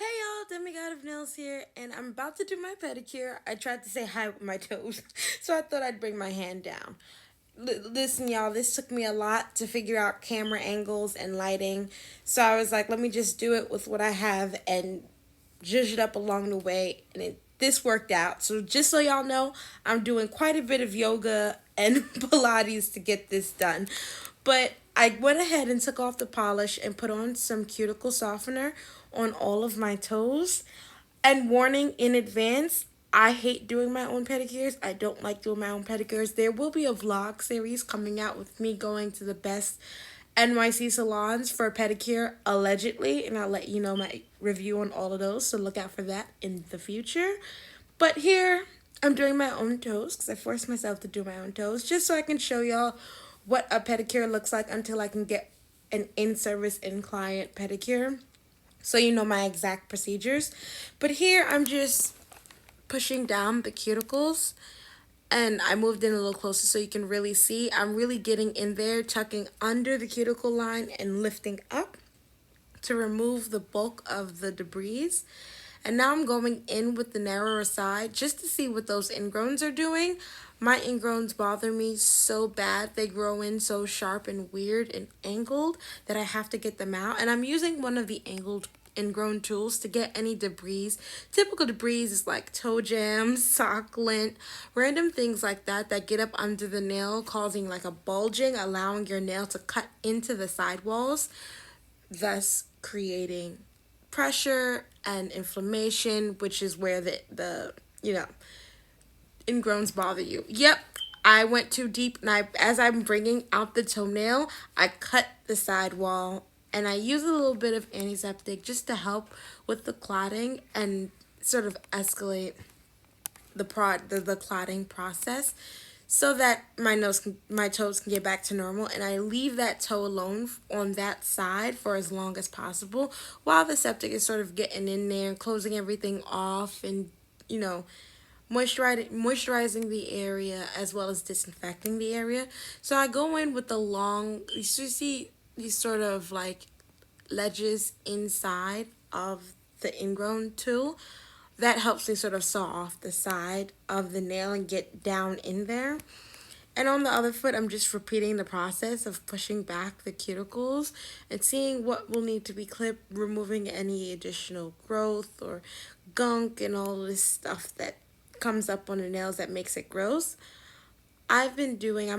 Hey y'all, Demigod of Nails here, and I'm about to do my pedicure. I tried to say hi with my toes, so I thought I'd bring my hand down. Listen, y'all, this took me a lot to figure out camera angles and lighting, so I was like, let me just do it with what I have and zhuzh it up along the way, and this worked out. So just so y'all know, I'm doing quite a bit of yoga and Pilates to get this done. But I went ahead and took off the polish and put on some cuticle softener on all of my toes. And warning in advance, I hate doing my own pedicures. I don't like doing my own pedicures. There will be a vlog series coming out with me going to the best NYC salons for a pedicure, allegedly, and I'll let you know my review on all of those, so look out for that in the future. But here, I'm doing my own toes because I forced myself to do my own toes just so I can show y'all what a pedicure looks like until I can get an in-service, in-client pedicure, so you know my exact procedures. But here, I'm just pushing down the cuticles, and I moved in a little closer so you can really see. I'm really getting in there, tucking under the cuticle line and lifting up to remove the bulk of the debris. And now I'm going in with the narrower side just to see what those ingrowns are doing. My ingrowns bother me so bad. They grow in so sharp and weird and angled that I have to get them out. And I'm using one of the angled ingrown tools to get any debris. Typical debris is like toe jams, sock lint, random things like that that get up under the nail, causing like a bulging, allowing your nail to cut into the sidewalls, thus creating pressure and inflammation, which is where the ingrowns bother you. Yep, I went too deep, and as I'm bringing out the toenail, I cut the sidewall, and I use a little bit of antiseptic just to help with the clotting and sort of escalate the clotting process, so that my toes can get back to normal, and I leave that toe alone on that side for as long as possible while the septic is sort of getting in there and closing everything off, and you know moisturizing the area as well as disinfecting the area. So I go in with the long, you see these sort of like ledges inside of the ingrown tool. That helps me sort of saw off the side of the nail and get down in there. And on the other foot, I'm just repeating the process of pushing back the cuticles and seeing what will need to be clipped, removing any additional growth or gunk and all this stuff that comes up on the nails that makes it gross. I'm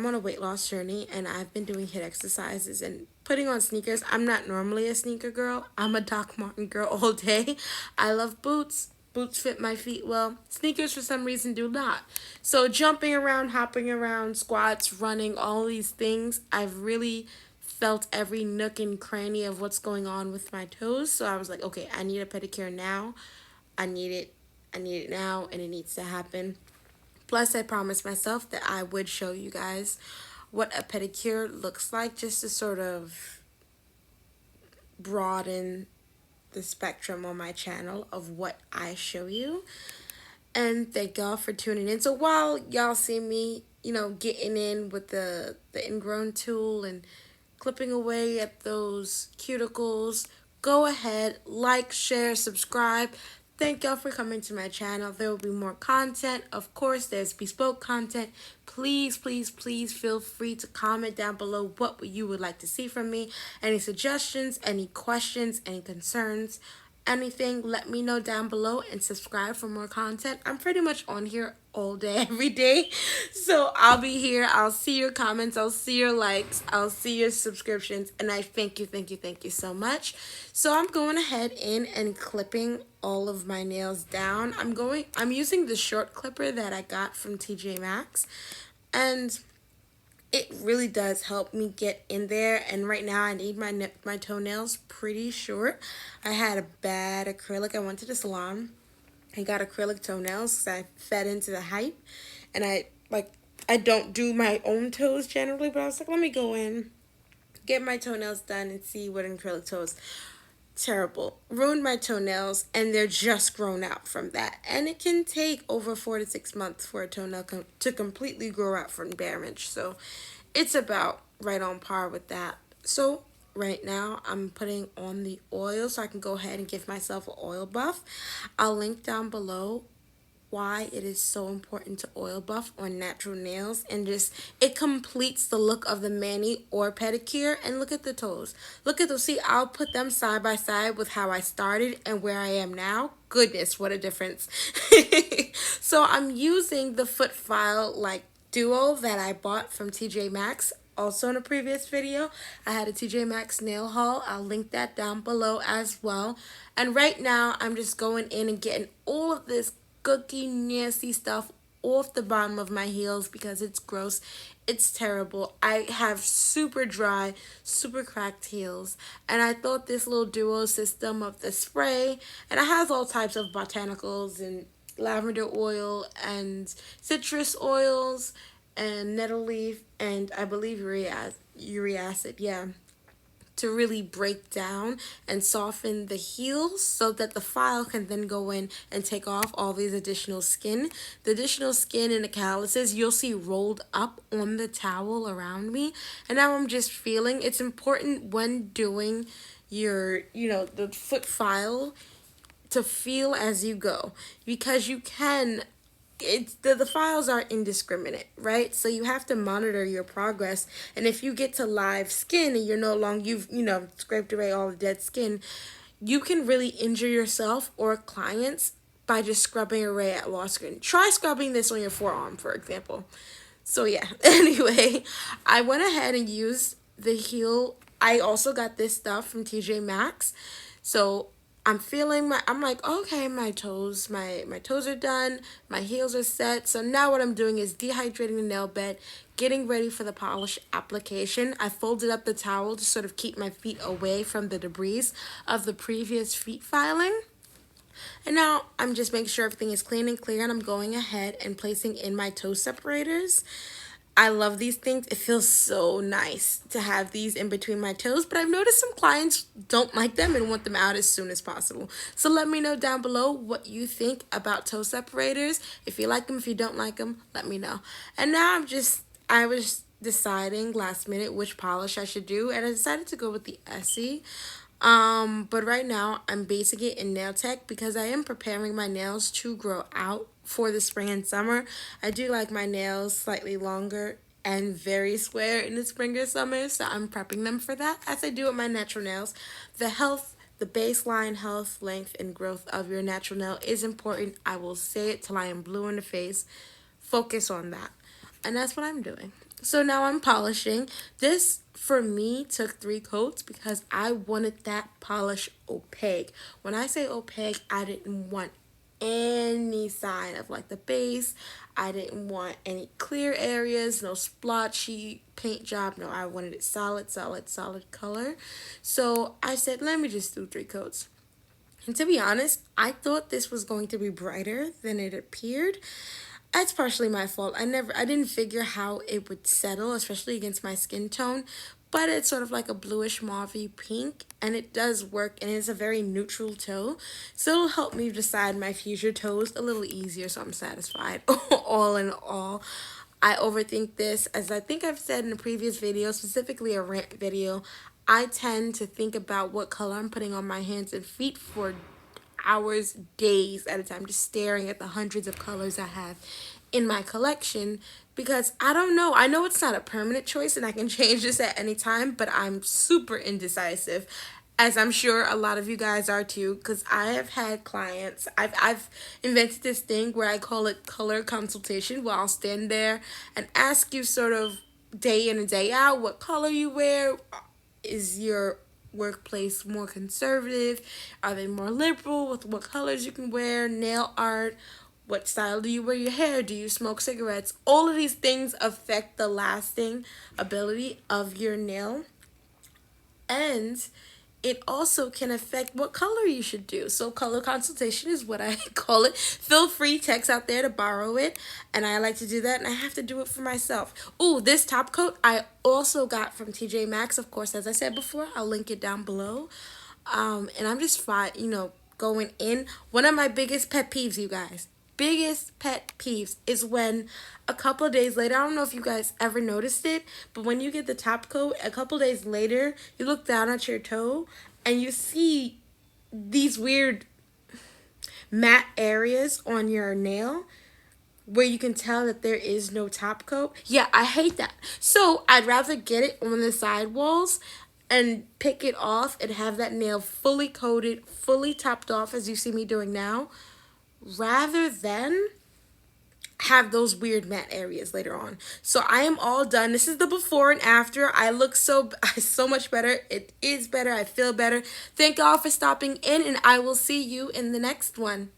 on a weight loss journey, and I've been doing HIIT exercises and putting on sneakers. I'm not normally a sneaker girl. I'm a Doc Martin girl all day. I love boots. Boots fit my feet well. Sneakers, for some reason, do not. So jumping around, hopping around, squats, running, all these things, I've really felt every nook and cranny of what's going on with my toes. So I was like, okay, I need a pedicure now. I need it. I need it now, and it needs to happen. Plus, I promised myself that I would show you guys what a pedicure looks like, just to sort of broaden the spectrum on my channel of what I show you. And thank y'all for tuning in. So while y'all see me, getting in with the ingrown tool and clipping away at those cuticles, go ahead, like, share, subscribe. Thank y'all for coming to my channel. There will be more content. Of course, there's bespoke content. Please, please, please feel free to comment down below what you would like to see from me. Any suggestions, any questions, any concerns, anything, let me know down below, and subscribe for more content. I'm pretty much on here all day, every day. So I'll be here. I'll see your comments. I'll see your likes. I'll see your subscriptions. And I thank you, thank you, thank you so much. So I'm going ahead in and clipping all of my nails down. I'm using the short clipper that I got from TJ Maxx. And it really does help me get in there. And right now I need my toenails pretty short. I had a bad acrylic. I went to the salon. I got acrylic toenails because I fed into the hype. And I don't do my own toes generally, but I was like, let me go in, get my toenails done, and see what an acrylic toes. Terrible. Ruined my toenails, and they're just grown out from that. And it can take over 4 to 6 months for a toenail to completely grow out from damage. So it's about right on par with that. So right now I'm putting on the oil so I can go ahead and give myself an oil buff. I'll link down below why it is so important to oil buff on natural nails, and just it completes the look of the mani or pedicure. And look at the toes, look at those. See, I'll put them side by side with how I started and where I am now. Goodness, what a difference. So I'm using the foot file like duo that I bought from TJ Maxx. Also in a previous video, I had a TJ Maxx nail haul. I'll link that down below as well. And right now, I'm just going in and getting all of this gooky, nasty stuff off the bottom of my heels because it's gross. It's terrible. I have super dry, super cracked heels. And I thought this little duo system of the spray, and it has all types of botanicals and lavender oil and citrus oils and nettle leaf and I believe uric acid, yeah, to really break down and soften the heels so that the file can then go in and take off all these additional skin. The additional skin and the calluses you'll see rolled up on the towel around me. And now I'm just feeling it's important when doing your, the foot file to feel as you go, because you can, it's the files are indiscriminate, right? So you have to monitor your progress. And if you get to live skin and you're no longer, you've scraped away all the dead skin, you can really injure yourself or clients by just scrubbing away at raw skin. Try scrubbing this on your forearm, for example. So yeah, anyway, I went ahead and used the heel. I also got this stuff from TJ Maxx. So I'm feeling I'm like, okay, my toes are done, my heels are set. So now what I'm doing is dehydrating the nail bed, getting ready for the polish application. I folded up the towel to sort of keep my feet away from the debris of the previous feet filing. And now I'm just making sure everything is clean and clear, and I'm going ahead and placing in my toe separators. I love these things. It feels so nice to have these in between my toes, but I've noticed some clients don't like them and want them out as soon as possible. So let me know down below what you think about toe separators. If you like them, if you don't like them, let me know. And now I was deciding last minute which polish I should do, and I decided to go with the Essie. But right now I'm basing it in Nail Tech because I am preparing my nails to grow out for the spring and summer. I do like my nails slightly longer and very square in the spring or summer, so I'm prepping them for that as I do with my natural nails. The baseline health, length, and growth of your natural nail is important. I will say it till I am blue in the face. Focus on that. And that's what I'm doing. So now I'm polishing. This, for me, took 3 coats because I wanted that polish opaque. When I say opaque, I didn't want any sign of like the base. I didn't want any clear areas, no splotchy paint job. No, I wanted it solid color. So I said, let me just do 3 coats. And to be honest, I thought this was going to be brighter than it appeared. That's partially my fault. I didn't figure how it would settle, especially against my skin tone. But it's sort of like a bluish mauvey pink, and it does work, and it's a very neutral toe. So it'll help me decide my future toes a little easier, so I'm satisfied. All in all, I overthink this. As I think I've said in a previous video, specifically a rant video, I tend to think about what color I'm putting on my hands and feet for hours, days at a time, just staring at the hundreds of colors I have in my collection, because I don't know. I know it's not a permanent choice and I can change this at any time, but I'm super indecisive, as I'm sure a lot of you guys are too, because I have had clients, I've invented this thing where I call it color consultation, where I'll stand there and ask you sort of day in and day out what color you wear. Is your workplace more conservative? Are they more liberal with what colors you can wear? Nail art. What style do you wear your hair? Do you smoke cigarettes? All of these things affect the lasting ability of your nail. And it also can affect what color you should do. So color consultation is what I call it. Feel free, text out there to borrow it. And I like to do that, and I have to do it for myself. Ooh, this top coat I also got from TJ Maxx. Of course, as I said before, I'll link it down below. And I'm just going in. One of my biggest pet peeves, you guys. biggest pet peeves is when a couple of days later, I don't know if you guys ever noticed it, but when you get the top coat, a couple of days later, you look down at your toe and you see these weird matte areas on your nail where you can tell that there is no top coat. Yeah, I hate that. So I'd rather get it on the side walls and pick it off and have that nail fully coated, fully topped off as you see me doing now, rather than have those weird matte areas later on. So I am all done. This is the before and after. I look so much better. It is better. I feel better. Thank y'all for stopping in, and I will see you in the next one.